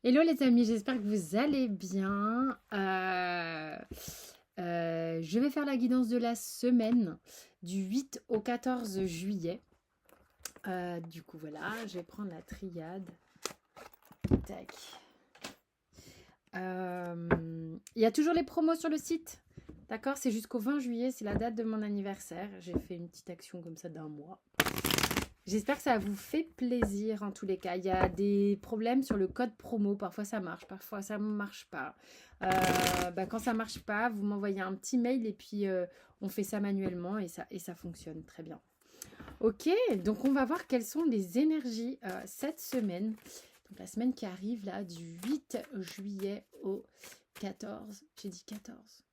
Hello les amis, j'espère que vous allez bien. Je vais faire la guidance de la semaine du 8 au 14 juillet. Du coup voilà, je vais prendre la triade. Tac. Il y a toujours les promos sur le site. D'accord, c'est jusqu'au 20 juillet, c'est la date de mon anniversaire. J'ai fait une petite action comme ça d'un mois. J'espère que ça vous fait plaisir en tous les cas. Il y a des problèmes sur le code promo. Parfois ça marche, parfois ça ne marche pas. Quand ça ne marche pas, vous m'envoyez un petit mail et puis on fait ça manuellement et ça fonctionne très bien. Ok, donc on va voir quelles sont les énergies cette semaine. Donc la semaine qui arrive là du 8 juillet au 14. J'ai dit 14.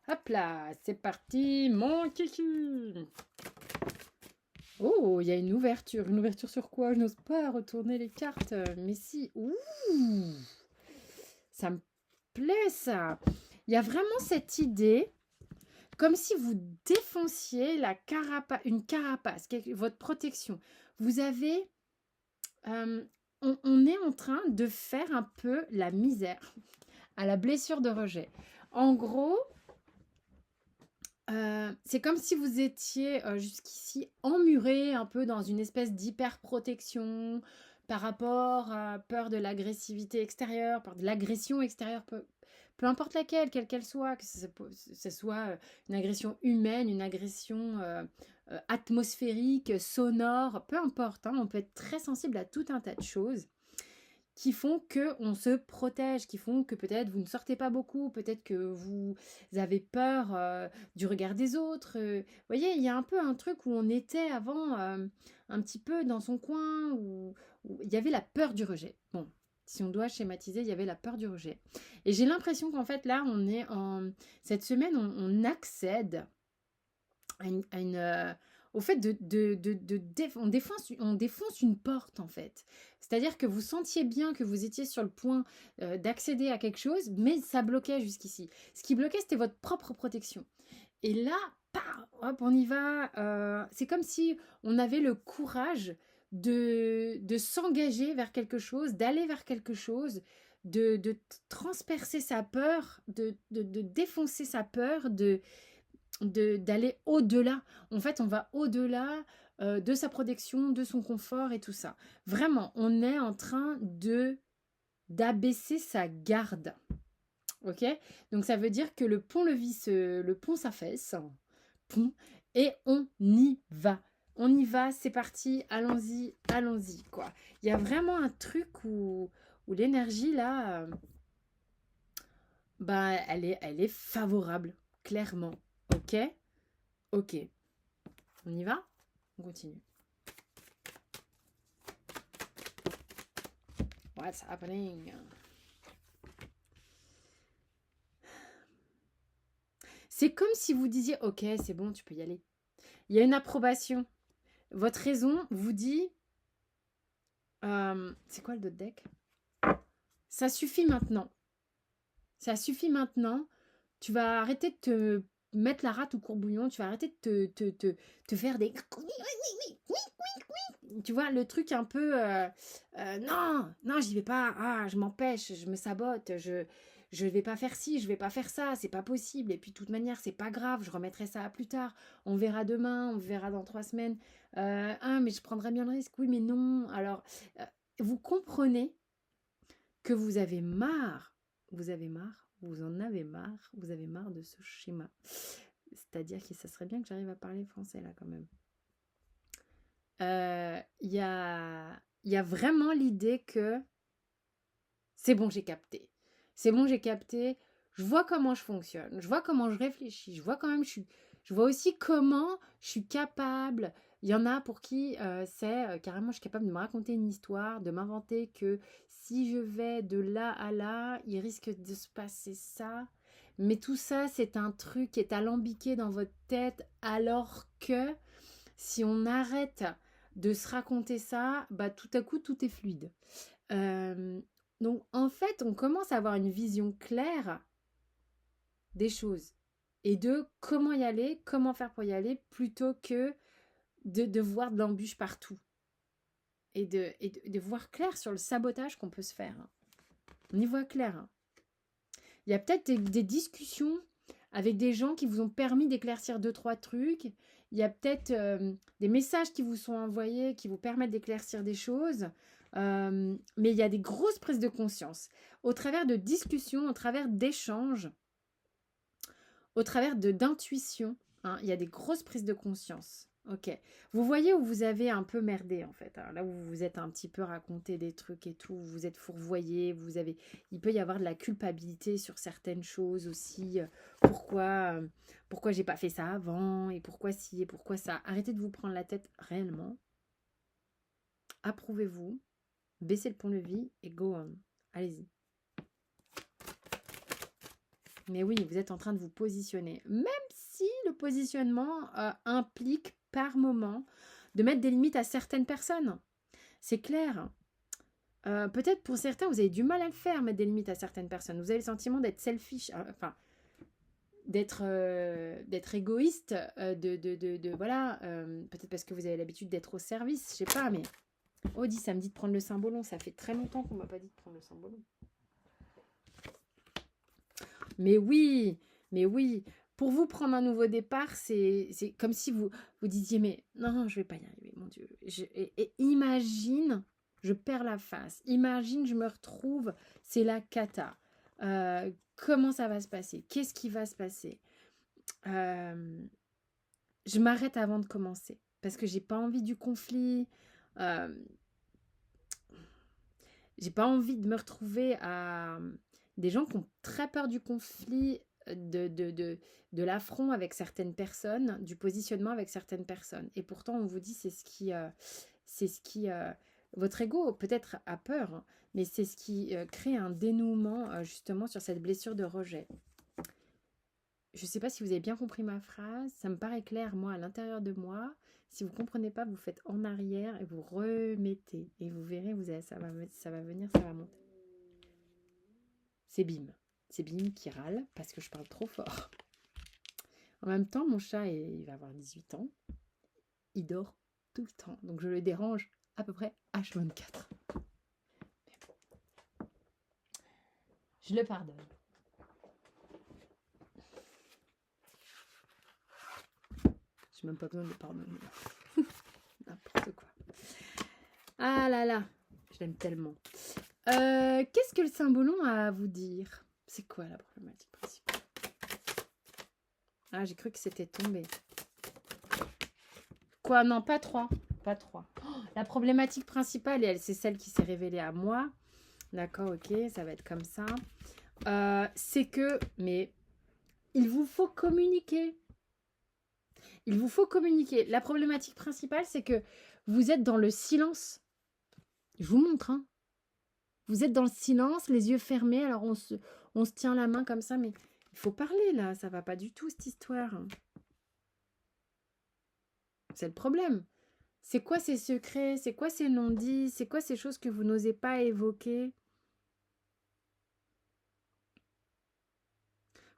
Hop là, c'est parti, mon kiki. Oh, il y a une ouverture. Une ouverture sur quoi? Je n'ose pas retourner les cartes. Mais si. Ouh, ça me plaît ça. Il y a vraiment cette idée, comme si vous défonciez une carapace, votre protection. Vous avez... on est en train de faire un peu la misère à la blessure de rejet. En gros, c'est comme si vous étiez jusqu'ici emmuré un peu dans une espèce d'hyper-protection par rapport à peur de l'agressivité extérieure, peur de l'agression extérieure, peu importe laquelle, quelle qu'elle soit, que ce soit une agression humaine, une agression atmosphérique, sonore, peu importe, hein, on peut être très sensible à tout un tas de choses qui font que on se protège, qui font que peut-être vous ne sortez pas beaucoup, peut-être que vous avez peur du regard des autres. Vous voyez, il y a un peu un truc où on était avant un petit peu dans son coin, où il y avait la peur du rejet. Bon, si on doit schématiser, il y avait la peur du rejet. Et j'ai l'impression qu'en fait, là, cette semaine, on accède au fait on défonce une porte en fait. C'est-à-dire que vous sentiez bien que vous étiez sur le point d'accéder à quelque chose, mais ça bloquait jusqu'ici. Ce qui bloquait, c'était votre propre protection. Et là, hop, on y va. C'est comme si on avait le courage de s'engager vers quelque chose, d'aller vers quelque chose, de transpercer sa peur, de défoncer sa peur, d'aller au-delà. En fait, on va au-delà de sa protection, de son confort et tout ça. Vraiment, on est en train d'abaisser sa garde. Ok? Donc ça veut dire que le pont s'affaisse, pont, et on y va. On y va, c'est parti, allons-y, quoi. Il y a vraiment un truc où l'énergie, là, elle est favorable, clairement. Ok? Ok. On y va? On continue. What's happening? C'est comme si vous disiez, ok, c'est bon, tu peux y aller. Il y a une approbation. Votre raison vous dit, c'est quoi le d'autre deck? Ça suffit maintenant. Ça suffit maintenant. Tu vas arrêter de te mettre la rate au courbouillon. Tu vas arrêter de te faire des... Tu vois, le truc un peu... non, non, j'y vais pas. Ah, je m'empêche, je me sabote, je vais pas faire ci, je vais pas faire ça, c'est pas possible. Et puis, de toute manière, c'est pas grave, je remettrai ça à plus tard. On verra demain, on verra dans 3 semaines. Mais je prendrai bien le risque. Oui, mais non. Alors, vous comprenez que vous avez marre. Vous avez marre, vous en avez marre, vous avez marre de ce schéma. C'est-à-dire que ça serait bien que j'arrive à parler français là quand même. Il y a vraiment l'idée que c'est bon, j'ai capté. C'est bon, j'ai capté. Je vois comment je fonctionne. Je vois comment je réfléchis. Je vois quand même, je vois aussi comment je suis capable. Il y en a pour qui c'est carrément, je suis capable de me raconter une histoire, de m'inventer que si je vais de là à là, il risque de se passer ça. Mais tout ça, c'est un truc qui est alambiqué dans votre tête, alors que si on arrête de se raconter ça, bah tout à coup, tout est fluide. Euh, donc en fait, on commence à avoir une vision claire des choses. et de comment y aller, comment faire pour y aller, plutôt que de voir de l'embûche partout. Et de voir clair sur le sabotage qu'on peut se faire. On y voit clair. Il y a peut-être des discussions avec des gens qui vous ont permis d'éclaircir 2-3 trucs. Il y a peut-être des messages qui vous sont envoyés qui vous permettent d'éclaircir des choses. Mais il y a des grosses prises de conscience. Au travers de discussions, au travers d'échanges, au travers d'intuition, hein, il y a des grosses prises de conscience. Ok. Vous voyez où vous avez un peu merdé en fait. Hein, là où vous vous êtes un petit peu raconté des trucs et tout, vous êtes fourvoyé, il peut y avoir de la culpabilité sur certaines choses aussi. Pourquoi j'ai pas fait ça avant et pourquoi ci et pourquoi ça. Arrêtez de vous prendre la tête réellement. Approuvez-vous, baissez le pont-levis et go on. Allez-y. Mais oui, vous êtes en train de vous positionner. Même si le positionnement implique par moment de mettre des limites à certaines personnes. C'est clair. Peut-être pour certains, vous avez du mal à le faire, mettre des limites à certaines personnes. Vous avez le sentiment d'être selfish, enfin, d'être égoïste, voilà, peut-être parce que vous avez l'habitude d'être au service, je sais pas, mais... Audi, ça me dit de prendre le cymbolon. Ça fait très longtemps qu'on m'a pas dit de prendre le cymbolon. Mais oui, pour vous prendre un nouveau départ, c'est comme si vous disiez, mais non, je vais pas y arriver, mon Dieu. Et imagine, je perds la face. Imagine, je me retrouve, c'est la cata. Comment ça va se passer? Qu'est-ce qui va se passer? Je m'arrête avant de commencer parce que j'ai pas envie du conflit. J'ai pas envie de me retrouver à des gens qui ont très peur du conflit, de l'affront avec certaines personnes, du positionnement avec certaines personnes. Et pourtant, on vous dit, c'est ce qui votre ego peut-être a peur, hein, mais c'est ce qui crée un dénouement justement sur cette blessure de rejet. Je ne sais pas si vous avez bien compris ma phrase, ça me paraît clair, moi, à l'intérieur de moi. Si vous ne comprenez pas, vous faites en arrière et vous remettez. Et vous verrez, ça va venir, ça va monter. C'est Bim. C'est Bim qui râle parce que je parle trop fort. En même temps, mon chat, il va avoir 18 ans. Il dort tout le temps. Donc je le dérange à peu près H24. Mais bon. Je le pardonne. J'ai même pas besoin de le pardonner. N'importe quoi. Ah là là, je l'aime tellement. Qu'est-ce que le symbolon a à vous dire? C'est quoi la problématique principale? Ah, j'ai cru que c'était tombé. Quoi? Non, pas 3. Pas 3. Oh, la problématique principale, c'est celle qui s'est révélée à moi. D'accord, ok, ça va être comme ça. C'est que, mais il vous faut communiquer. Il vous faut communiquer. La problématique principale, c'est que vous êtes dans le silence. Je vous montre, hein. Vous êtes dans le silence, les yeux fermés, alors on se tient la main comme ça, mais il faut parler là, ça va pas du tout cette histoire. C'est le problème. C'est quoi ces secrets? C'est quoi ces non-dits? C'est quoi ces choses que vous n'osez pas évoquer?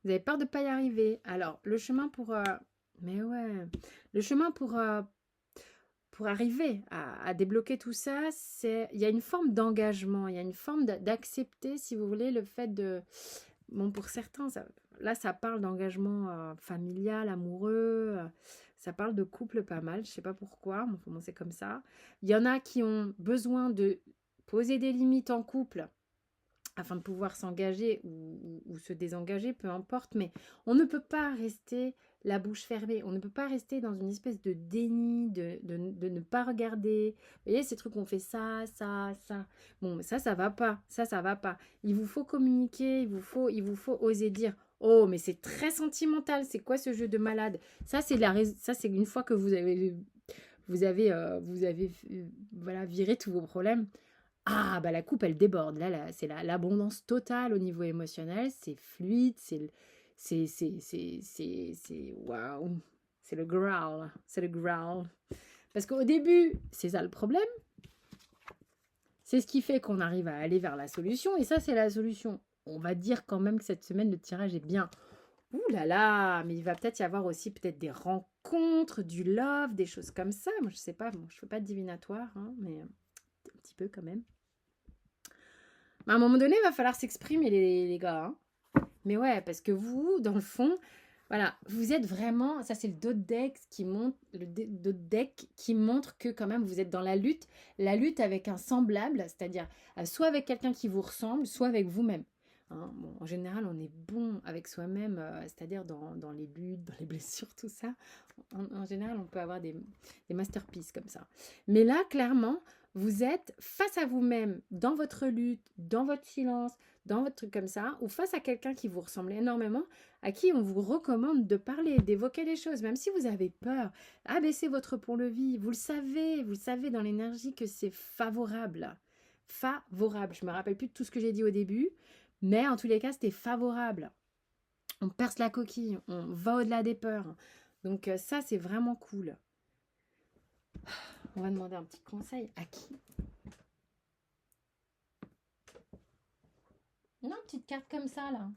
Vous avez peur de ne pas y arriver. Alors, le chemin pour... mais ouais, le chemin pour arriver à débloquer tout ça, il y a une forme d'engagement, il y a une forme d'accepter, si vous voulez, le fait de... Bon, pour certains, là, ça parle d'engagement familial, amoureux, ça parle de couple pas mal, je sais pas pourquoi, mais enfin, c'est comme ça. Il y en a qui ont besoin de poser des limites en couple afin de pouvoir s'engager ou se désengager, peu importe, mais on ne peut pas rester la bouche fermée, on ne peut pas rester dans une espèce de déni, de ne pas regarder. Vous voyez, ces trucs, on fait ça. Bon, ça va pas, ça va pas. Il vous faut communiquer, il vous faut oser dire, oh, mais c'est très sentimental, c'est quoi ce jeu de malade? Ça, c'est une fois que vous avez voilà, viré tous vos problèmes. Ah, bah la coupe, elle déborde. Là c'est l'abondance totale au niveau émotionnel. C'est fluide, c'est waouh. C'est le growl. C'est le growl. Parce qu'au début, c'est ça le problème. C'est ce qui fait qu'on arrive à aller vers la solution. Et ça, c'est la solution. On va dire quand même que cette semaine, le tirage est bien Ouh là là, mais il va peut-être y avoir aussi peut-être des rencontres, du love, des choses comme ça. Moi, je sais pas, bon, je fais pas de divinatoire, hein, mais un petit peu quand même. Mais à un moment donné, il va falloir s'exprimer, les gars, hein. Mais ouais, parce que vous, dans le fond, voilà, vous êtes vraiment, ça c'est le dos de deck qui montre, dos de deck qui montre que quand même vous êtes dans la lutte avec un semblable, c'est-à-dire soit avec quelqu'un qui vous ressemble, soit avec vous-même. Hein. Bon, en général, on est bon avec soi-même, c'est-à-dire dans les luttes, dans les blessures, tout ça. En général, on peut avoir des masterpieces comme ça. Mais là, clairement, vous êtes face à vous-même, dans votre lutte, dans votre silence, dans votre truc comme ça, ou face à quelqu'un qui vous ressemble énormément, à qui on vous recommande de parler, d'évoquer les choses, même si vous avez peur, abaissez votre pont-levis, vous le savez dans l'énergie que c'est favorable. Favorable. Je me rappelle plus de tout ce que j'ai dit au début, mais en tous les cas, c'était favorable. On perce la coquille, on va au-delà des peurs. Donc ça, c'est vraiment cool. On va demander un petit conseil à qui? Non, petite carte comme ça, là.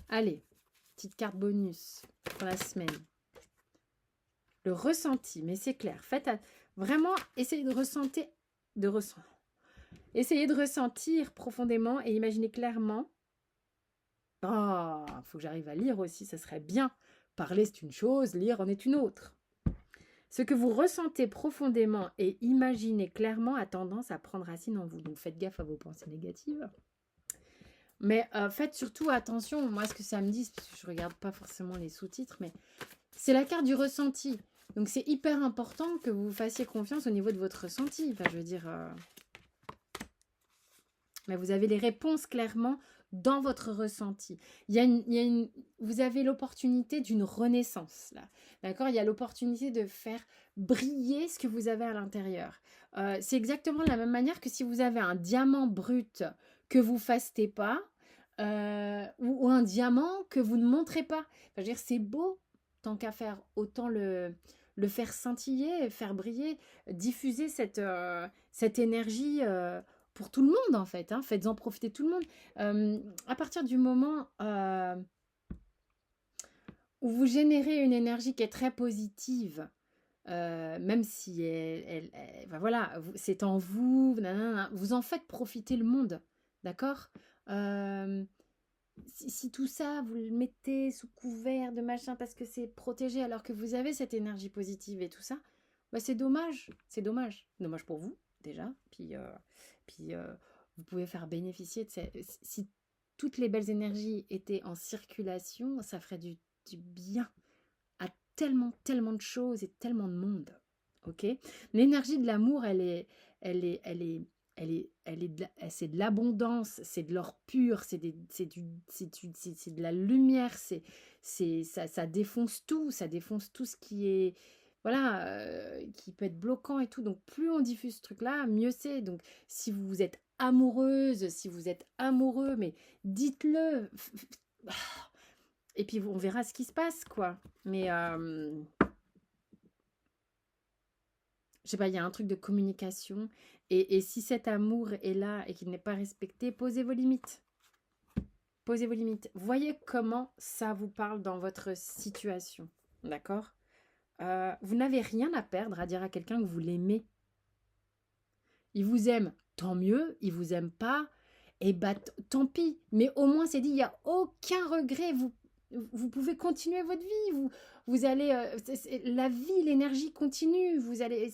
Allez, petite carte bonus pour la semaine. Le ressenti, mais c'est clair. Vraiment, essayez essayez de ressentir profondément et imaginez clairement. Oh, faut que j'arrive à lire aussi, ça serait bien. Parler, c'est une chose, lire en est une autre. Ce que vous ressentez profondément et imaginez clairement a tendance à prendre racine en vous. Donc faites gaffe à vos pensées négatives. Mais faites surtout attention, moi ce que ça me dit, parce que je ne regarde pas forcément les sous-titres, mais c'est la carte du ressenti. Donc c'est hyper important que vous fassiez confiance au niveau de votre ressenti. Enfin, je veux dire, mais vous avez les réponses clairement dans votre ressenti. Vous avez l'opportunité d'une renaissance là, d'accord? Il y a l'opportunité de faire briller ce que vous avez à l'intérieur. C'est exactement de la même manière que si vous avez un diamant brut que vous fastez pas, ou un diamant que vous ne montrez pas. Enfin, je veux dire, c'est beau, tant qu'à faire, autant le faire scintiller, faire briller, diffuser cette énergie pour tout le monde, en fait. Hein. Faites-en profiter tout le monde. À partir du moment où vous générez une énergie qui est très positive, même si ben voilà, c'est en vous, nanana, vous en faites profiter le monde, d'accord? Si tout ça, vous le mettez sous couvert de machin parce que c'est protégé alors que vous avez cette énergie positive et tout ça, bah c'est dommage. C'est dommage. Dommage pour vous, déjà. Puis vous pouvez faire bénéficier de si toutes les belles énergies étaient en circulation, ça ferait du bien à tellement, tellement de choses et tellement de monde. Ok? L'énergie de l'amour, c'est de l'abondance, c'est de l'or pur, c'est de la lumière, ça défonce tout, ça défonce tout ce qui est, voilà, qui peut être bloquant et tout. Donc plus on diffuse ce truc-là, mieux c'est. Donc si vous êtes amoureuse, si vous êtes amoureux, mais dites-le. Et puis on verra ce qui se passe, quoi. Mais je sais pas, il y a un truc de communication. Et si cet amour est là et qu'il n'est pas respecté, posez vos limites. Posez vos limites. Voyez comment ça vous parle dans votre situation. D'accord? Vous n'avez rien à perdre à dire à quelqu'un que vous l'aimez. Il vous aime, tant mieux. Il vous aime pas, et bah tant pis. Mais au moins c'est dit, il n'y a aucun regret. Vous pouvez continuer votre vie. Vous allez, la vie, l'énergie continue. Vous allez,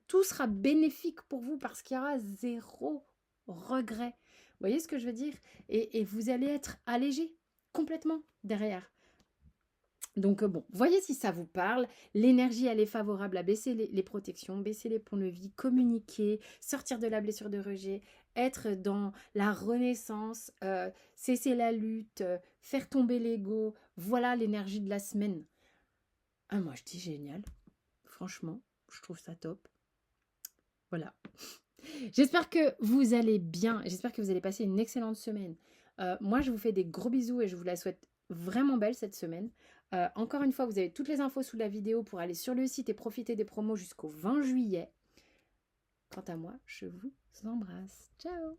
tout sera bénéfique pour vous parce qu'il y aura zéro regret. Vous voyez ce que je veux dire? Et vous allez être allégé complètement derrière. Donc bon, voyez si ça vous parle. L'énergie, elle est favorable à baisser les protections, baisser les ponts-levis, communiquer, sortir de la blessure de rejet, être dans la renaissance, cesser la lutte, faire tomber l'ego. Voilà l'énergie de la semaine. Ah, moi, je dis génial. Franchement, je trouve ça top. Voilà. J'espère que vous allez bien. J'espère que vous allez passer une excellente semaine. Moi, je vous fais des gros bisous et je vous la souhaite vraiment belle cette semaine. Encore une fois, vous avez toutes les infos sous la vidéo pour aller sur le site et profiter des promos jusqu'au 20 juillet. Quant à moi, je vous embrasse. Ciao!